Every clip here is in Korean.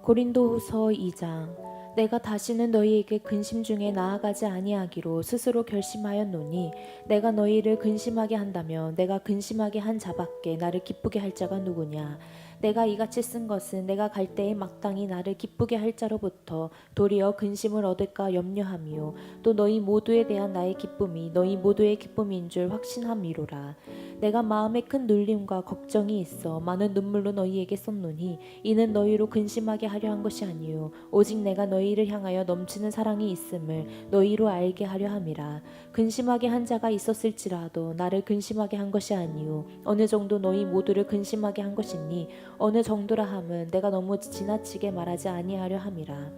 고린도후서 2장. 내가 다시는 너희에게 근심 중에 나아가지 아니하기로 스스로 결심하였노니 내가 너희를 근심하게 한다면 내가 근심하게 한 자밖에 나를 기쁘게 할 자가 누구냐. 내가 이같이 쓴 것은 내가 갈 때에 마땅히 나를 기쁘게 할 자로부터 도리어 근심을 얻을까 염려함이요 또 너희 모두에 대한 나의 기쁨이 너희 모두의 기쁨인 줄 확신함이로라. 내가 마음에 큰 눌림과 걱정이 있어 많은 눈물로 너희에게 썼노니 이는 너희로 근심하게 하려 한 것이 아니요 오직 내가 너희를 향하여 넘치는 사랑이 있음을 너희로 알게 하려 함이라. 근심하게 한 자가 있었을지라도 나를 근심하게 한 것이 아니요 어느 정도 너희 모두를 근심하게 한 것이니 어느 정도라 함은 내가 너무 지나치게 말하지 아니하려 함이라.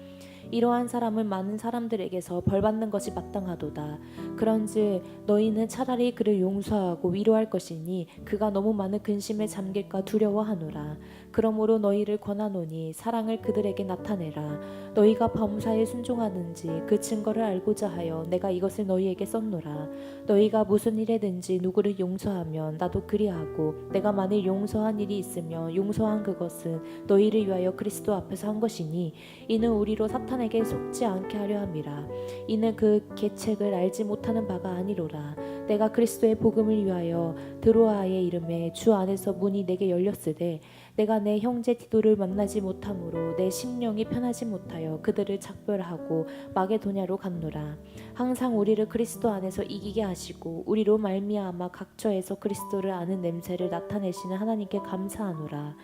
이러한 사람은 많은 사람들에게서 벌받는 것이 마땅하도다. 그런즉 너희는 차라리 그를 용서하고 위로할 것이니 그가 너무 많은 근심에 잠길까 두려워하노라. 그러므로 너희를 권하노니 사랑을 그들에게 나타내라. 너희가 범사에 순종하는지 그 증거를 알고자 하여 내가 이것을 너희에게 썼노라. 너희가 무슨 일에든지 누구를 용서하면 나도 그리하고 내가 만일 용서한 일이 있으면 용서한 그것은 너희를 위하여 그리스도 앞에서 한 것이니 이는 우리로 사탄에게 속지 않게 하려 함이라. 이는 그 계책을 알지 못하는 바가 아니로라. 내가 그리스도의 복음을 위하여 드로아의 이름에 주 안에서 문이 내게 열렸으되 내가 내 형제 디도를 만나지 못함으로 내 심령이 편하지 못하여 그들을 작별하고 마게도냐로 갔노라. 항상 우리를 그리스도 안에서 이기게 하시고 우리로 말미암아 각처에서 그리스도를 아는 냄새를 나타내시는 하나님께 감사하노라.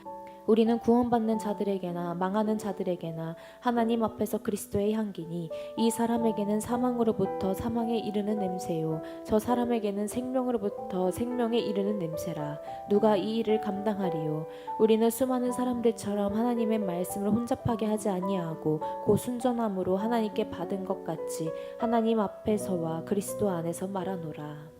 우리는 구원받는 자들에게나 망하는 자들에게나 하나님 앞에서 그리스도의 향기니 이 사람에게는 사망으로부터 사망에 이르는 냄새요 저 사람에게는 생명으로부터 생명에 이르는 냄새라. 누가 이 일을 감당하리요. 우리는 수많은 사람들처럼 하나님의 말씀을 혼잡하게 하지 아니하고 곧 순전함으로 하나님께 받은 것 같이 하나님 앞에서와 그리스도 안에서 말하노라.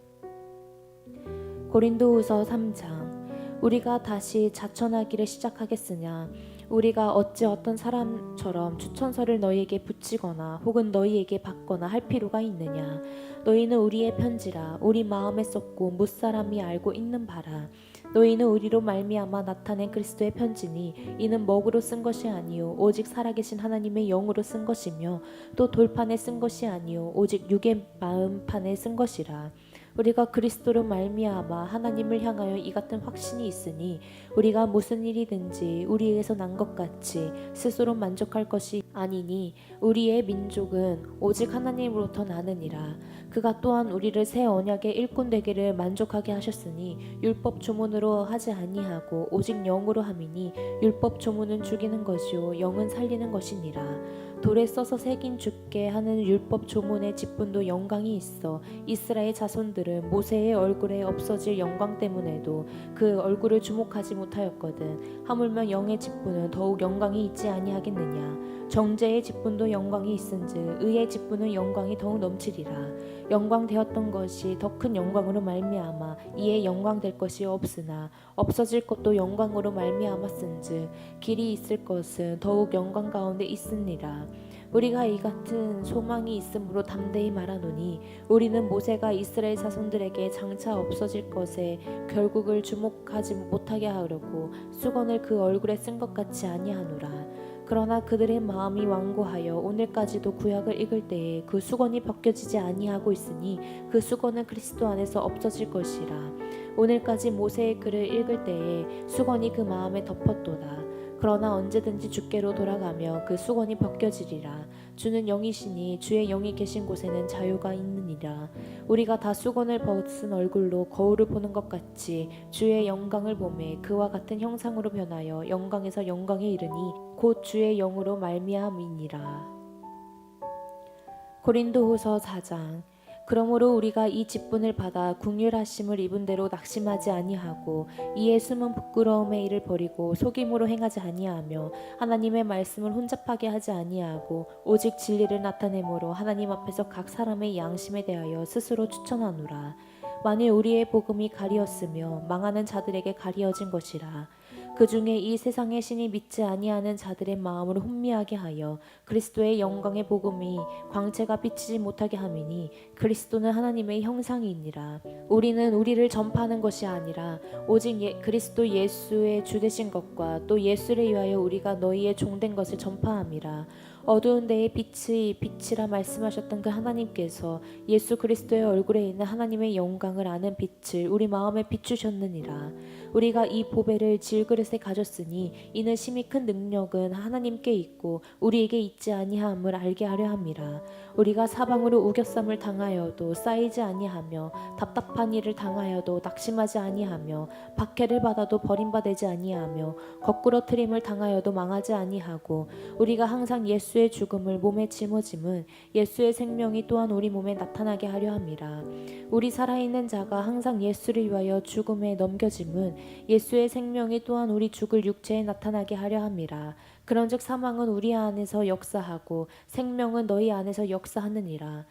고린도후서 3장. 우리가 다시 자천하기를 시작하겠으냐. 우리가 어찌 어떤 사람처럼 추천서를 너희에게 붙이거나 혹은 너희에게 받거나 할 필요가 있느냐. 너희는 우리의 편지라. 우리 마음에 썼고 무사람이 알고 있는 바라. 너희는 우리로 말미암아 나타낸 그리스도의 편지니 이는 먹으로 쓴 것이 아니요 오직 살아계신 하나님의 영으로 쓴 것이며 또 돌판에 쓴 것이 아니요 오직 육의 마음판에 쓴 것이라. 우리가 그리스도로 말미암아 하나님을 향하여 이 같은 확신이 있으니 우리가 무슨 일이든지 우리에게서 난 것 같이 스스로 만족할 것이 아니니 우리의 민족은 오직 하나님으로부터 나느니라. 그가 또한 우리를 새 언약의 일꾼 되기를 만족하게 하셨으니 율법 조문으로 하지 아니하고 오직 영으로 함이니 율법 조문은 죽이는 것이요 영은 살리는 것이니라. 돌에 써서 새긴 죽게 하는 율법 조문의 직분도 영광이 있어 이스라엘 자손들은 모세의 얼굴에 없어질 영광 때문에도 그 얼굴을 주목하지 못하였거든. 하물며 영의 직분은 더욱 영광이 있지 아니하겠느냐. 정죄의 직분도 영광이 있은즉 의의 직분은 영광이 더욱 넘치리라. 영광되었던 것이 더 큰 영광으로 말미암아 이에 영광될 것이 없으나 없어질 것도 영광으로 말미암았은즉 길이 있을 것은 더욱 영광 가운데 있으니라. 우리가 이 같은 소망이 있으므로 담대히 말하노니 우리는 모세가 이스라엘 자손들에게 장차 없어질 것에 결국을 주목하지 못하게 하려고 수건을 그 얼굴에 쓴 것 같이 아니하노라. 그러나 그들의 마음이 완고하여 오늘까지도 구약을 읽을 때에 그 수건이 벗겨지지 아니하고 있으니 그 수건은 그리스도 안에서 없어질 것이라. 오늘까지 모세의 글을 읽을 때에 수건이 그 마음에 덮었도다. 그러나 언제든지 주께로 돌아가며 그 수건이 벗겨지리라. 주는 영이시니 주의 영이 계신 곳에는 자유가 있느니라. 우리가 다 수건을 벗은 얼굴로 거울을 보는 것 같이 주의 영광을 보매 그와 같은 형상으로 변하여 영광에서 영광에 이르니 곧 주의 영으로 말미암이니라. 고린도후서 4장. 그러므로 우리가 이 직분을 받아 긍휼하심을 입은 대로 낙심하지 아니하고 이에 숨은 부끄러움의 일을 버리고 속임으로 행하지 아니하며 하나님의 말씀을 혼잡하게 하지 아니하고 오직 진리를 나타내므로 하나님 앞에서 각 사람의 양심에 대하여 스스로 추천하노라. 만일 우리의 복음이 가리었으며 망하는 자들에게 가리어진 것이라. 그 중에 이 세상의 신이 믿지 아니하는 자들의 마음을 혼미하게 하여 그리스도의 영광의 복음이 광채가 비치지 못하게 함이니 그리스도는 하나님의 형상이니라. 우리는 우리를 전파하는 것이 아니라 오직 그리스도 예수의 주되신 것과 또 예수를 위하여 우리가 너희의 종된 것을 전파함이라. 어두운 데에 빛이 빛이라 말씀하셨던 그 하나님께서 예수 그리스도의 얼굴에 있는 하나님의 영광을 아는 빛을 우리 마음에 비추셨느니라. 우리가 이 보배를 질그릇에 가졌으니 이는 심히 큰 능력은 하나님께 있고 우리에게 있지 아니함을 알게 하려 함이라. 우리가 사방으로 우겨쌈을 당하여도 쌓이지 아니하며 답답한 일을 당하여도 낙심하지 아니하며 박해를 받아도 버림받지 아니하며 거꾸러뜨림을 당하여도 망하지 아니하고 우리가 항상 예수의 죽음을 몸에 짊어짐은 예수의 생명이 또한 우리 몸에 나타나게 하려 함이라. 우리 살아있는 자가 항상 예수를 위하여 죽음에 넘겨짐은 예수의 생명이 또한 우리 죽을 육체에 나타나게 하려 함이라. 그런즉 사망은 우리 안에서 역사하고 생명은 너희 안에서 역사하느니라.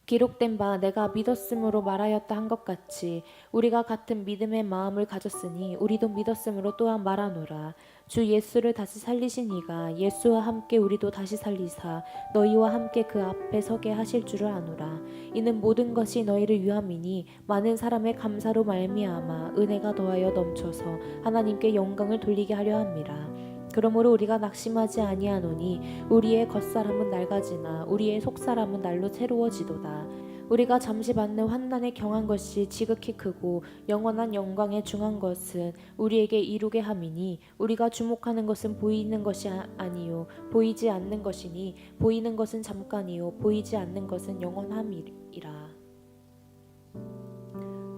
기록된 바 내가 믿었으므로 말하였다 한 것 같이 우리가 같은 믿음의 마음을 가졌으니 우리도 믿었으므로 또한 말하노라. 주 예수를 다시 살리신 이가 예수와 함께 우리도 다시 살리사 너희와 함께 그 앞에 서게 하실 줄을 아노라. 이는 모든 것이 너희를 위함이니 많은 사람의 감사로 말미암아 은혜가 더하여 넘쳐서 하나님께 영광을 돌리게 하려 함이라. 그러므로 우리가 낙심하지 아니하노니 우리의 겉사람은 낡아지나 우리의 속사람은 날로 새로워지도다. 우리가 잠시 받는 환난에 경한 것이 지극히 크고 영원한 영광에 중한 것은 우리에게 이루게 함이니 우리가 주목하는 것은 보이는 것이 아니요 보이지 않는 것이니 보이는 것은 잠깐이요 보이지 않는 것은 영원함이라.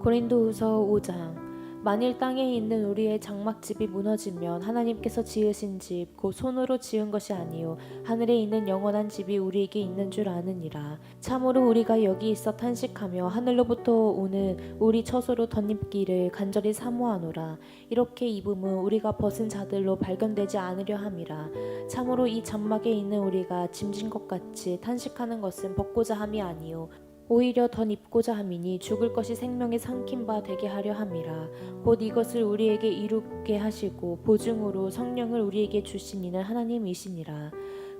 고린도후서 5장. 만일 땅에 있는 우리의 장막집이 무너지면 하나님께서 지으신 집 곧 손으로 지은 것이 아니요 하늘에 있는 영원한 집이 우리에게 있는 줄 아느니라. 참으로 우리가 여기 있어 탄식하며 하늘로부터 오는 우리 처소로 덧입기를 간절히 사모하노라. 이렇게 입음은 우리가 벗은 자들로 발견되지 않으려 함이라. 참으로 이 장막에 있는 우리가 짐진 것 같이 탄식하는 것은 벗고자 함이 아니요 오히려 더 입고자 함이니 죽을 것이 생명이 삼킨 바 되게 하려 함이라. 곧 이것을 우리에게 이루게 하시고 보증으로 성령을 우리에게 주신 이는 하나님이시니라.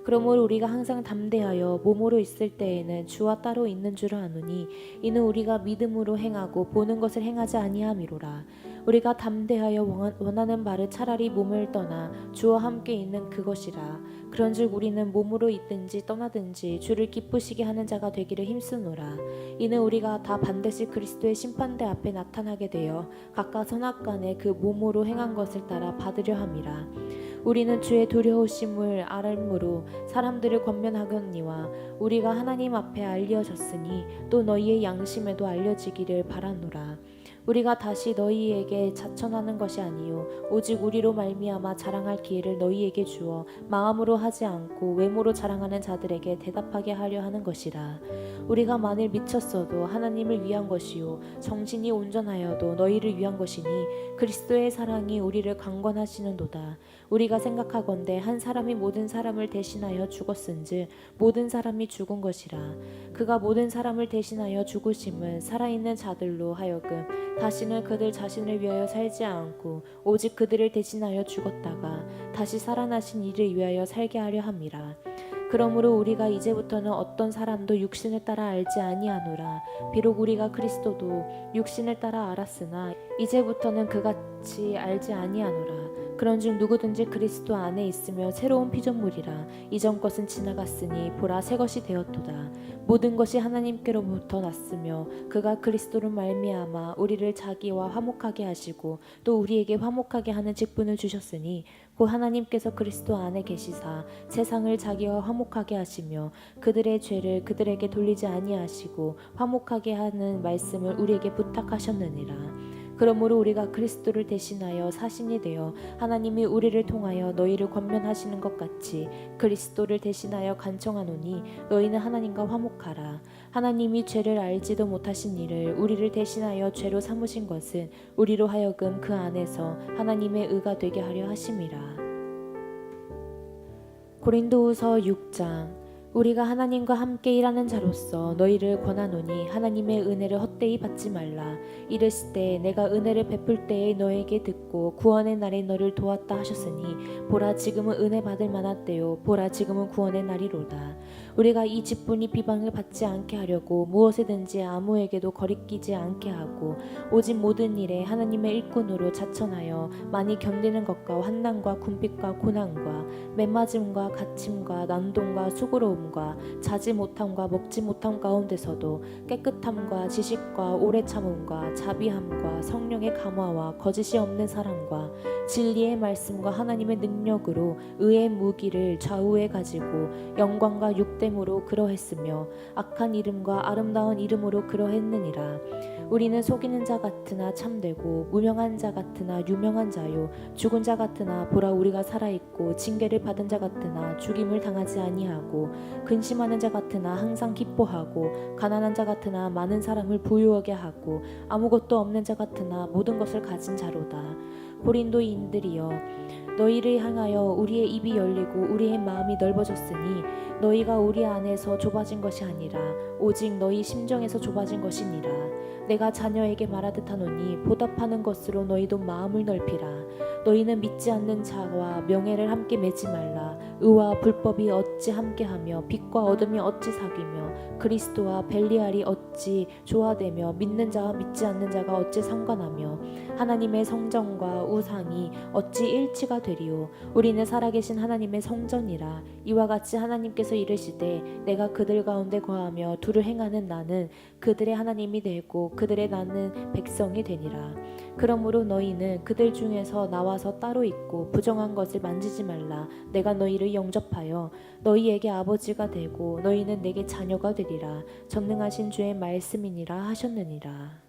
그러므로 우리가 항상 담대하여 몸으로 있을 때에는 주와 따로 있는 줄을 아노니 이는 우리가 믿음으로 행하고 보는 것을 행하지 아니함이로라. 우리가 담대하여 원하는 바를 차라리 몸을 떠나 주와 함께 있는 그것이라. 그런즉 우리는 몸으로 있든지 떠나든지 주를 기쁘시게 하는 자가 되기를 힘쓰노라. 이는 우리가 다 반드시 그리스도의 심판대 앞에 나타나게 되어 각각 선악간에 그 몸으로 행한 것을 따라 받으려 함이라. 우리는 주의 두려우심을 알므로 사람들을 권면하거니와 우리가 하나님 앞에 알려졌으니 또 너희의 양심에도 알려지기를 바라노라. 우리가 다시 너희에게 자천하는 것이 아니요 오직 우리로 말미암아 자랑할 기회를 너희에게 주어 마음으로 하지 않고 외모로 자랑하는 자들에게 대답하게 하려 하는 것이라. 우리가 만일 미쳤어도 하나님을 위한 것이요 정신이 온전하여도 너희를 위한 것이니 그리스도의 사랑이 우리를 강권하시는도다. 우리가 생각하건대 한 사람이 모든 사람을 대신하여 죽었은즉 모든 사람이 죽은 것이라. 그가 모든 사람을 대신하여 죽으심은 살아있는 자들로 하여금 다시는 그들 자신을 위하여 살지 않고 오직 그들을 대신하여 죽었다가 다시 살아나신 이를 위하여 살게 하려 함이라. 그러므로 우리가 이제부터는 어떤 사람도 육신을 따라 알지 아니하노라. 비록 우리가 그리스도도 육신을 따라 알았으나 이제부터는 그같이 알지 아니하노라. 그런즉 누구든지 그리스도 안에 있으며 새로운 피조물이라. 이전 것은 지나갔으니 보라 새 것이 되었도다. 모든 것이 하나님께로부터 났으며 그가 그리스도로 말미암아 우리를 자기와 화목하게 하시고 또 우리에게 화목하게 하는 직분을 주셨으니 곧 하나님께서 그리스도 안에 계시사 세상을 자기와 화목하게 하시며 그들의 죄를 그들에게 돌리지 아니하시고 화목하게 하는 말씀을 우리에게 부탁하셨느니라. 그러므로 우리가 그리스도를 대신하여 사신이 되어 하나님이 우리를 통하여 너희를 권면하시는 것 같이 그리스도를 대신하여 간청하노니 너희는 하나님과 화목하라. 하나님이 죄를 알지도 못하신 이를 우리를 대신하여 죄로 삼으신 것은 우리로 하여금 그 안에서 하나님의 의가 되게 하려 하심이라. 고린도후서 6장. 우리가 하나님과 함께 일하는 자로서 너희를 권하노니 하나님의 은혜를 헛되이 받지 말라. 이르시되 내가 은혜를 베풀 때에 너에게 듣고 구원의 날에 너를 도왔다 하셨으니 보라 지금은 은혜 받을 만한 때요 보라 지금은 구원의 날이로다. 우리가 이 직분이 비방을 받지 않게 하려고 무엇이든지 아무에게도 거리끼지 않게 하고 오직 모든 일에 하나님의 일꾼으로 자천하여 많이 견디는 것과 환난과 궁핍과 고난과 매맞음과 갇힘과 난동과 수고로움과 자지 못함과 먹지 못함 가운데서도 깨끗함과 지식과 오래 참음과 자비함과 성령의 감화와 거짓이 없는 사랑과 진리의 말씀과 하나님의 능력으로 의의 무기를 좌우에 가지고 영광과 육됨으로 그러했으며 악한 이름과 아름다운 이름으로 그러했느니라. 우리는 속이는 자 같으나 참되고 무명한 자 같으나 유명한 자요 죽은 자 같으나 보라 우리가 살아있고 징계를 받은 자 같으나 죽임을 당하지 아니하고 근심하는 자 같으나 항상 기뻐하고 가난한 자 같으나 많은 사람을 부유하게 하고 아무것도 없는 자 같으나 모든 것을 가진 자로다. 고린도인들이여 너희를 향하여 우리의 입이 열리고 우리의 마음이 넓어졌으니 너희가 우리 안에서 좁아진 것이 아니라 오직 너희 심정에서 좁아진 것이니라. 내가 자녀에게 말하듯 하노니 보답하는 것으로 너희도 마음을 넓히라. 너희는 믿지 않는 자와 명예를 함께 맺지 말라. 의와 불법이 어찌 함께하며 빛과 어둠이 어찌 사귀며 그리스도와 벨리알이 어찌 조화되며 믿는 자와 믿지 않는 자가 어찌 상관하며 하나님의 성전과 우상이 어찌 일치가 되리요. 우리는 살아계신 하나님의 성전이라. 이와 같이 하나님께서 이르시되 내가 그들 가운데 거하며 두루 행하는 나는 그들의 하나님이 되고 그들의 나는 백성이 되니라. 그러므로 너희는 그들 중에서 나와서 따로 있고 부정한 것을 만지지 말라. 내가 너희를 영접하여 너희에게 아버지가 되고 너희는 내게 자녀가 되리라. 전능하신 주의 말씀이니라 하셨느니라.